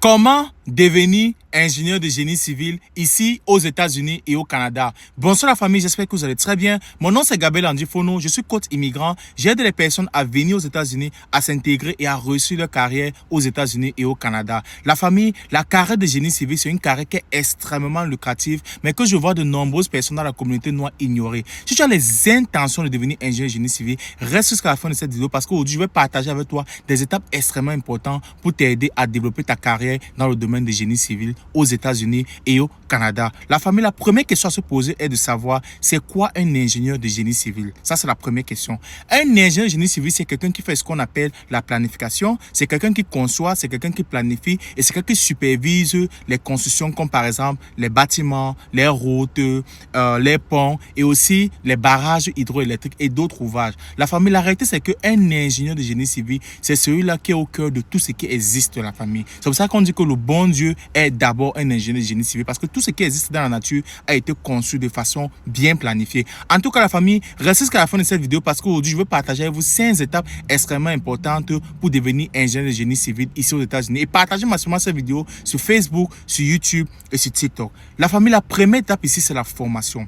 Comment devenir ingénieur de génie civil ici aux États-Unis et au Canada? Bonsoir la famille, j'espère que vous allez très bien. Mon nom c'est Gabriel Andifono, je suis coach immigrant. J'aide les personnes à venir aux États-Unis, à s'intégrer et à réussir leur carrière aux États-Unis et au Canada. La famille, la carrière de génie civil, c'est une carrière qui est extrêmement lucrative, mais que je vois de nombreuses personnes dans la communauté noire ignorer. Si tu as les intentions de devenir ingénieur de génie civil, reste jusqu'à la fin de cette vidéo parce qu'aujourd'hui, je vais partager avec toi des étapes extrêmement importantes pour t'aider à développer ta carrière dans le domaine du génie civil aux États-Unis et au Canada. La famille, la première question à se poser est de savoir c'est quoi un ingénieur de génie civil. Ça, c'est la première question. Un ingénieur de génie civil, c'est quelqu'un qui fait ce qu'on appelle la planification. C'est quelqu'un qui conçoit, c'est quelqu'un qui planifie et c'est quelqu'un qui supervise les constructions comme par exemple les bâtiments, les routes, les ponts et aussi les barrages hydroélectriques et d'autres ouvrages. La famille, la réalité, c'est qu'un ingénieur de génie civil, c'est celui-là qui est au cœur de tout ce qui existe dans la famille. C'est pour ça qu'on dit que le bon Dieu est d'abord un ingénieur de génie civil parce que tout ce qui existe dans la nature a été conçu de façon bien planifiée. En tout cas, la famille, restez jusqu'à la fin de cette vidéo parce qu'aujourd'hui, je veux partager avec vous 5 étapes extrêmement importantes pour devenir ingénieur de génie civil ici aux États-Unis. Et partagez massivement cette vidéo sur Facebook, sur YouTube et sur TikTok. La famille, la première étape ici, c'est la formation.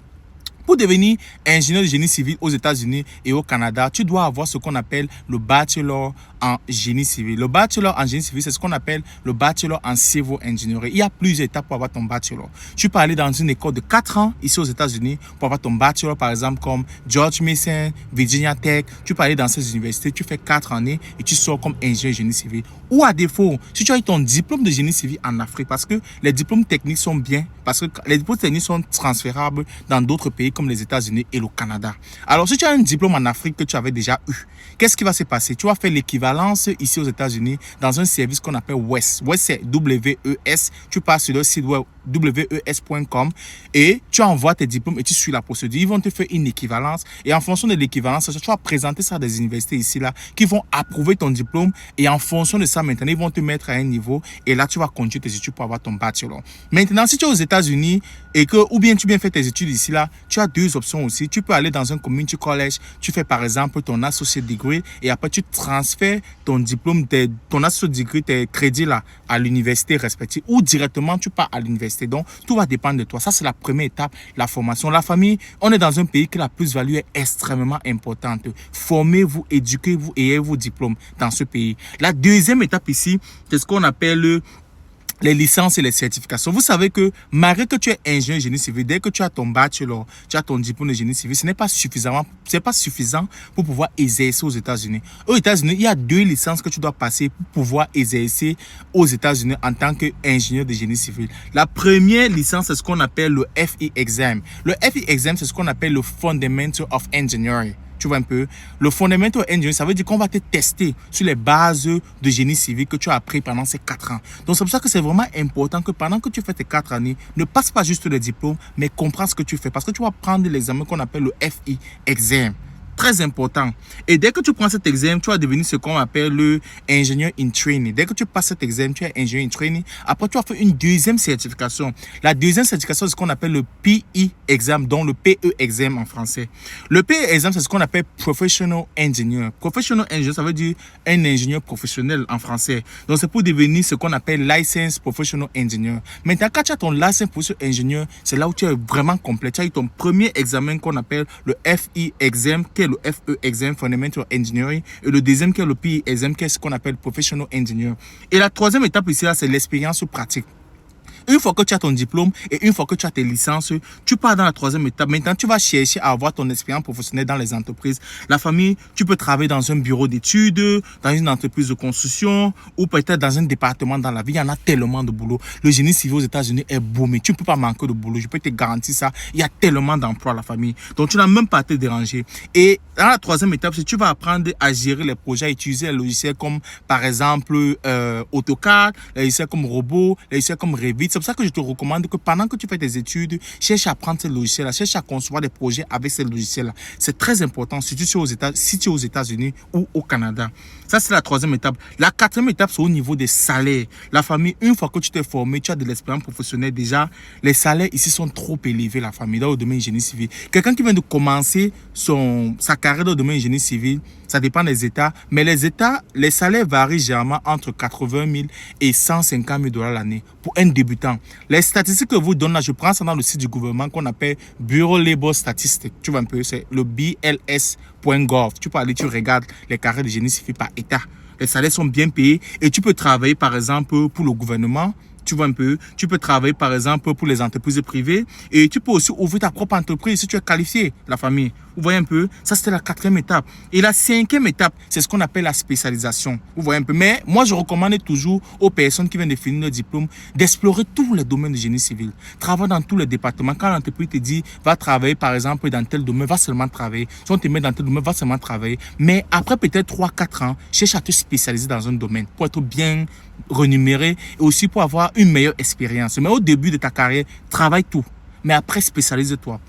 Pour devenir ingénieur de génie civil aux États-Unis et au Canada, tu dois avoir ce qu'on appelle le bachelor en génie civil. Le bachelor en génie civil, c'est ce qu'on appelle le bachelor en civil engineering. Il y a plusieurs étapes pour avoir ton bachelor. Tu peux aller dans une école de 4 ans ici aux États-Unis pour avoir ton bachelor, par exemple, comme George Mason, Virginia Tech. Tu peux aller dans ces universités, tu fais 4 années et tu sors comme ingénieur de génie civil. Ou à défaut, si tu as eu ton diplôme de génie civil en Afrique, parce que les diplômes techniques sont bien, parce que les diplômes techniques sont transférables dans d'autres pays comme les États-Unis et le Canada. Alors, si tu as un diplôme en Afrique que tu avais déjà eu, qu'est-ce qui va se passer? Tu vas faire l'équivalence ici aux États-Unis dans un service qu'on appelle WES. WES, c'est W-E-S. Tu passes sur le site web wes.com et tu envoies tes diplômes et tu suis la procédure. Ils vont te faire une équivalence et en fonction de l'équivalence, tu vas présenter ça à des universités ici là qui vont approuver ton diplôme et en fonction de ça, maintenant, ils vont te mettre à un niveau et là, tu vas continuer tes études pour avoir ton bachelor. Maintenant, si tu es aux États-Unis et que, ou bien tu viens faire tes études ici là, tu as deux options aussi. Tu peux aller dans un community college, tu fais par exemple ton associate degree et après tu transfères ton diplôme, ton associate degree, tes crédits là à l'université respective ou directement tu pars à l'université. Donc, tout va dépendre de toi. Ça, c'est la première étape, la formation. La famille, on est dans un pays que la plus-value est extrêmement importante. Formez-vous, éduquez-vous et ayez vos diplômes dans ce pays. La deuxième étape ici, c'est ce qu'on appelle les licences et les certifications. Vous savez que malgré que tu es ingénieur génie civil, dès que tu as ton bachelor, tu as ton diplôme de génie civil, ce n'est pas suffisant pour pouvoir exercer aux États-Unis. Aux États-Unis, il y a 2 licences que tu dois passer pour pouvoir exercer aux États-Unis en tant qu'ingénieur de génie civil. La première licence, c'est ce qu'on appelle le FE Exam. Le FE Exam, c'est ce qu'on appelle le Fundamental of Engineering. Tu vois un peu, le Fundamental Engineering, ça veut dire qu'on va te tester sur les bases de génie civil que tu as appris pendant ces 4 ans. Donc, c'est pour ça que c'est vraiment important que pendant que tu fais tes 4 années, ne passe pas juste le diplôme, mais comprends ce que tu fais. Parce que tu vas prendre l'examen qu'on appelle le FE Exam. Très important. Et dès que tu prends cet examen, tu vas devenir ce qu'on appelle le ingénieur in training. Dès que tu passes cet examen, tu es ingénieur in training. Après, tu vas faire une deuxième certification. La deuxième certification, c'est ce qu'on appelle le PE exam, dont le PE exam en français. Le PE exam, c'est ce qu'on appelle professional engineer. Professional engineer, ça veut dire un ingénieur professionnel en français. Donc, c'est pour devenir ce qu'on appelle license professional engineer. Maintenant, quand tu as ton license professional engineer, c'est là où tu es vraiment complet. Tu as eu ton premier examen qu'on appelle le FE exam, qui est le FE Exam, Fundamental Engineering, et le deuxième qui est le PE Exam, qui est ce qu'on appelle Professional Engineer. Et la troisième étape ici, c'est l'expérience pratique. Une fois que tu as ton diplôme et une fois que tu as tes licences, tu pars dans la troisième étape. Maintenant, tu vas chercher à avoir ton expérience professionnelle dans les entreprises. La famille, tu peux travailler dans un bureau d'études, dans une entreprise de construction ou peut-être dans un département dans la vie. Il y en a tellement de boulot. Le génie civil aux États-Unis est boomé. Tu ne peux pas manquer de boulot. Je peux te garantir ça. Il y a tellement d'emplois à la famille. Donc, tu n'as même pas à te déranger. Et dans la troisième étape, c'est que tu vas apprendre à gérer les projets, à utiliser les logiciels comme, par exemple, AutoCAD, les logiciels comme Robot, les logiciels comme Revit. C'est pour ça que je te recommande que pendant que tu fais tes études, cherche à apprendre ces logiciels-là, cherche à concevoir des projets avec ces logiciels-là. C'est très important, surtout si tu es aux États-Unis ou au Canada. Ça, c'est la troisième étape. La quatrième étape, c'est au niveau des salaires. La famille, une fois que tu t'es formé, tu as de l'expérience professionnelle déjà, les salaires ici sont trop élevés, la famille, dans le domaine génie civil. Quelqu'un qui vient de commencer sa carrière dans le domaine génie civil, Ça dépend des États. Mais les États, les salaires varient généralement entre 80 000 et 150 000 dollars l'année pour un débutant. Les statistiques que je vous donne là, je prends ça dans le site du gouvernement qu'on appelle Bureau Labor Statistics. Tu vois un peu, c'est le bls.gov. Tu peux aller, tu regardes les carrières de génie civil par État. Les salaires sont bien payés et tu peux travailler par exemple pour le gouvernement. Tu vois un peu, tu peux travailler par exemple pour les entreprises privées et tu peux aussi ouvrir ta propre entreprise si tu es qualifié, la famille. Vous voyez un peu, ça c'était la 4e étape. Et la 5e étape, c'est ce qu'on appelle la spécialisation. Vous voyez un peu, mais moi je recommande toujours aux personnes qui viennent de finir leur diplôme d'explorer tous les domaines de génie civil. Travaille dans tous les départements. Quand l'entreprise te dit, va travailler par exemple dans tel domaine, va seulement travailler. Si on te met dans tel domaine, va seulement travailler. Mais après peut-être 3-4 ans, cherche à te spécialiser dans un domaine pour être bien rémunéré et aussi pour avoir une meilleure expérience. Mais au début de ta carrière, travaille tout. Mais après, spécialise-toi.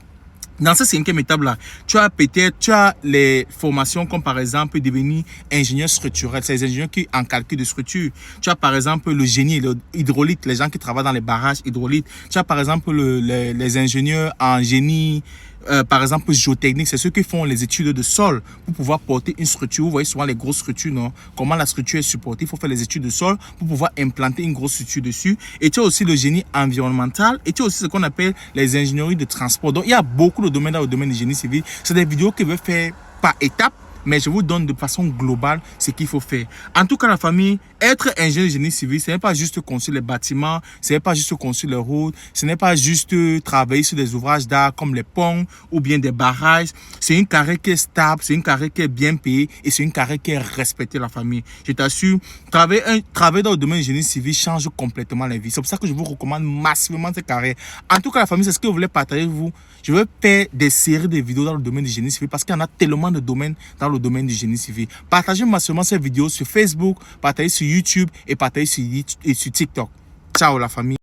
Dans cette 5e étape-là, tu as les formations comme par exemple devenir ingénieur structurel. C'est les ingénieurs qui en calcul de structure. Tu as par exemple le génie, l'hydraulique, les gens qui travaillent dans les barrages hydrauliques. Tu as par exemple les ingénieurs en génie, par exemple géotechnique, c'est ceux qui font les études de sol pour pouvoir porter une structure. Vous voyez souvent les grosses structures, non? Comment la structure est supportée. Il faut faire les études de sol pour pouvoir implanter une grosse structure dessus. Et tu as aussi le génie environnemental et tu as aussi ce qu'on appelle les ingénieries de transport. Donc il y a beaucoup de domaines dans le domaine du génie civil. C'est des vidéos que je vais faire par étapes. Mais je vous donne de façon globale ce qu'il faut faire. En tout cas, la famille, être ingénieur de génie civil, ce n'est pas juste construire les bâtiments, ce n'est pas juste construire les routes, ce n'est pas juste travailler sur des ouvrages d'art comme les ponts ou bien des barrages. C'est une carrière qui est stable, c'est une carrière qui est bien payée et c'est une carrière qui est respectée, la famille. Je t'assure, travailler dans le domaine du génie civil change complètement la vie. C'est pour ça que je vous recommande massivement cette carrière. En tout cas, la famille, c'est ce que vous voulez partager avec vous. Je vais faire des séries de vidéos dans le domaine du génie civil parce qu'il y en a tellement de domaines dans le domaine du génie civil. Partagez massivement ces vidéos sur Facebook, partagez sur YouTube et partagez sur TikTok. Ciao la famille.